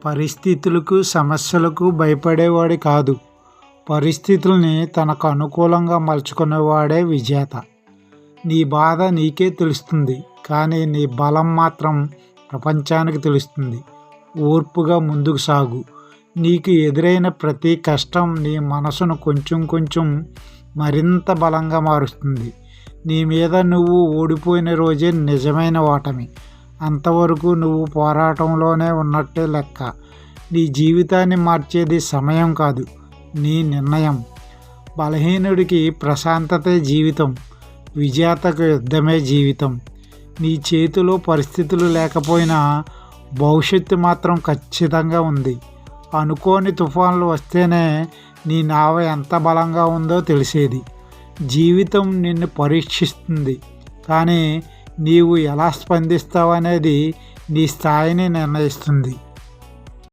పరిస్థితులకు, సమస్యలకు భయపడేవాడు కాదు. పరిస్థితుల్ని తనకు అనుకూలంగా మలుచుకునేవాడే విజేత. నీ బాధ నీకే తెలుస్తుంది, కానీ నీ బలం మాత్రం ప్రపంచానికి తెలుస్తుంది. ఓర్పుగా ముందుకు సాగు. నీకు ఎదురైన ప్రతి కష్టం నీ మనసును కొంచెం కొంచెం మరింత బలంగా మారుస్తుంది. నీ మీద నువ్వు ఓడిపోయిన రోజే నిజమైన ఓటమి. అంతవరకు నువ్వు పోరాటంలోనే ఉన్నట్టే లెక్క. నీ జీవితాన్ని మార్చేది సమయం కాదు, నీ నిర్ణయం. బలహీనుడికి ప్రశాంతతే జీవితం, విజేతకు యుద్ధమే జీవితం. నీ చేతిలో పరిస్థితులు లేకపోయినా భవిష్యత్తు మాత్రం ఖచ్చితంగా ఉంది. అనుకోని తుఫాన్లు వస్తేనే నీ నావ ఎంత బలంగా ఉందో తెలిసేది. జీవితం నిన్ను పరీక్షిస్తుంది, కానీ నీవు ఎలా స్పందిస్తావనేది నీ స్థాయిని నిర్ణయిస్తుంది.